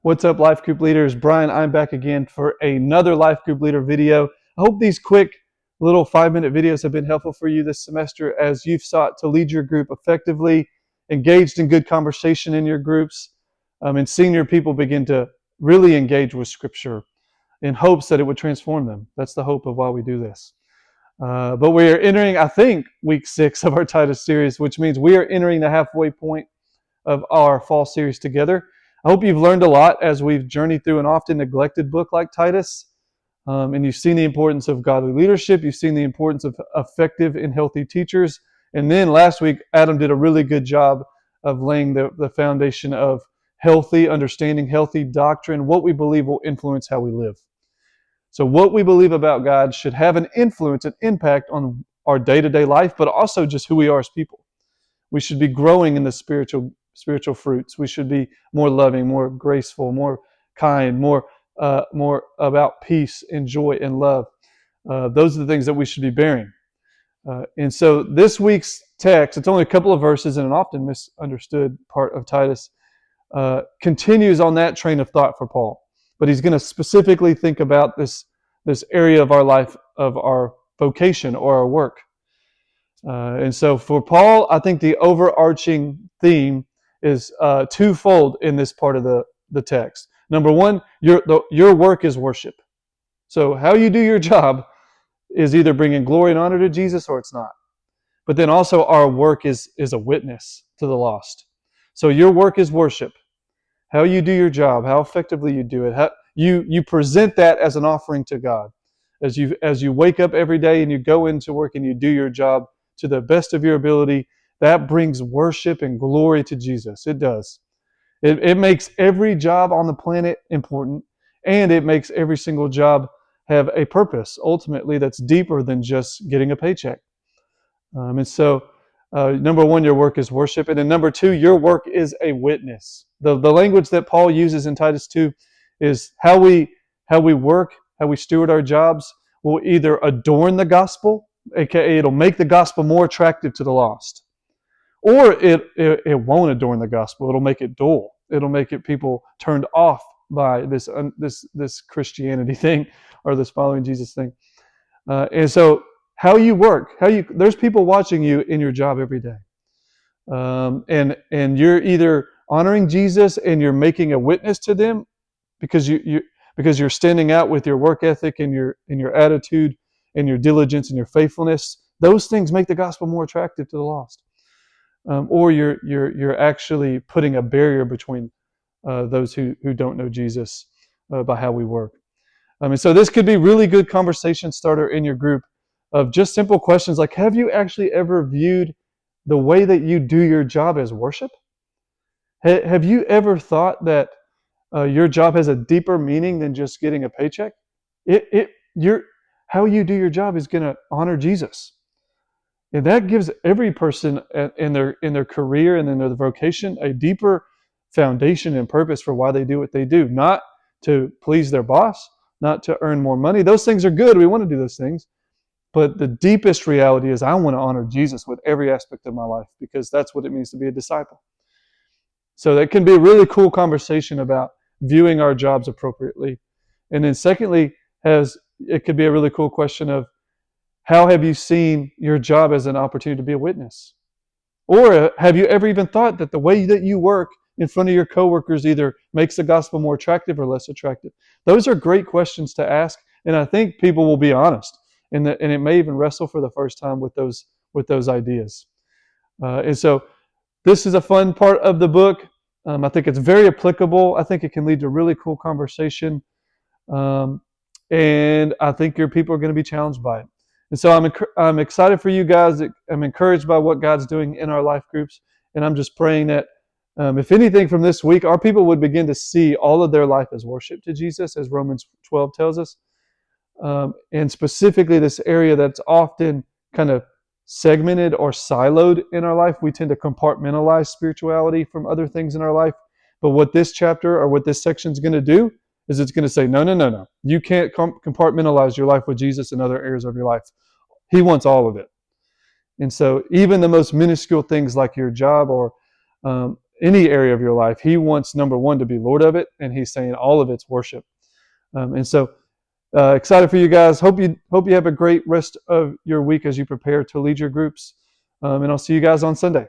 What's up, Life Group Leaders? Brian, I'm back again for another Life Group Leader video. I hope these quick little 5-minute videos have been helpful for you this semester as you've sought to lead your group effectively, engaged in good conversation in your groups, and seeing your people begin to really engage with Scripture in hopes that it would transform them. That's the hope of why we do this. But we are entering, I think, week 6 of our Titus series, which means we are entering the halfway point of our fall series together. I hope you've learned a lot as we've journeyed through an often neglected book like Titus. And you've seen the importance of godly leadership. You've seen the importance of effective and healthy teachers. And then last week, Adam did a really good job of laying the foundation of healthy understanding, healthy doctrine, what we believe will influence how we live. So what we believe about God should have an influence, an impact on our day-to-day life, but also just who we are as people. We should be growing in the spiritual fruits. We should be more loving, more graceful, more kind, more about peace and joy and love. Those are the things that we should be bearing. And so this week's text, it's only a couple of verses and an often misunderstood part of Titus, continues on that train of thought for Paul. But he's going to specifically think about this area of our life, of our vocation or our work. And so for Paul, I think the overarching theme is twofold in this part of the text. Number one, your work is worship. So how you do your job is either bringing glory and honor to Jesus or it's not. But then also our work is a witness to the lost. So your work is worship. How you do your job, how effectively you do it, how you present that as an offering to God. As you wake up every day and you go into work and you do your job to the best of your ability, that brings worship and glory to Jesus. It does. It makes every job on the planet important, and it makes every single job have a purpose, ultimately, that's deeper than just getting a paycheck. And so, number one, your work is worship. And then number two, your work is a witness. The language that Paul uses in Titus 2 is how we work, how we steward our jobs will either adorn the gospel, aka it'll make the gospel more attractive to the lost, or it won't adorn the gospel. It'll make it dull. It'll make it people turned off by this Christianity thing or this following Jesus thing. And so how you work, there's people watching you in your job every day. And you're either honoring Jesus and you're making a witness to them because you're standing out with your work ethic and your attitude and your diligence and your faithfulness. Those things make the gospel more attractive to the lost. Or you're actually putting a barrier between those who don't know Jesus by how we work. And so this could be really good conversation starter in your group of just simple questions like, have you actually ever viewed the way that you do your job as worship? Have you ever thought that your job has a deeper meaning than just getting a paycheck? How you do your job is going to honor Jesus. And that gives every person in their career and in their vocation a deeper foundation and purpose for why they do what they do. Not to please their boss, not to earn more money. Those things are good. We want to do those things. But the deepest reality is I want to honor Jesus with every aspect of my life because that's what it means to be a disciple. So that can be a really cool conversation about viewing our jobs appropriately. And then secondly, it could be a really cool question of, how have you seen your job as an opportunity to be a witness? Or have you ever even thought that the way that you work in front of your coworkers either makes the gospel more attractive or less attractive? Those are great questions to ask, and I think people will be honest, and it may even wrestle for the first time with those ideas. And so this is a fun part of the book. I think it's very applicable. I think it can lead to really cool conversation, and I think your people are going to be challenged by it. And so I'm excited for you guys. I'm encouraged by what God's doing in our life groups. And I'm just praying that, if anything from this week, our people would begin to see all of their life as worship to Jesus, as Romans 12 tells us. And specifically this area that's often kind of segmented or siloed in our life. We tend to compartmentalize spirituality from other things in our life. But what this chapter or what this section is going to do is it's going to say, no. You can't compartmentalize your life with Jesus in other areas of your life. He wants all of it. And so even the most minuscule things like your job or any area of your life, he wants number one to be Lord of it, and he's saying all of it's worship. And so excited for you guys. Hope you have a great rest of your week as you prepare to lead your groups. And I'll see you guys on Sunday.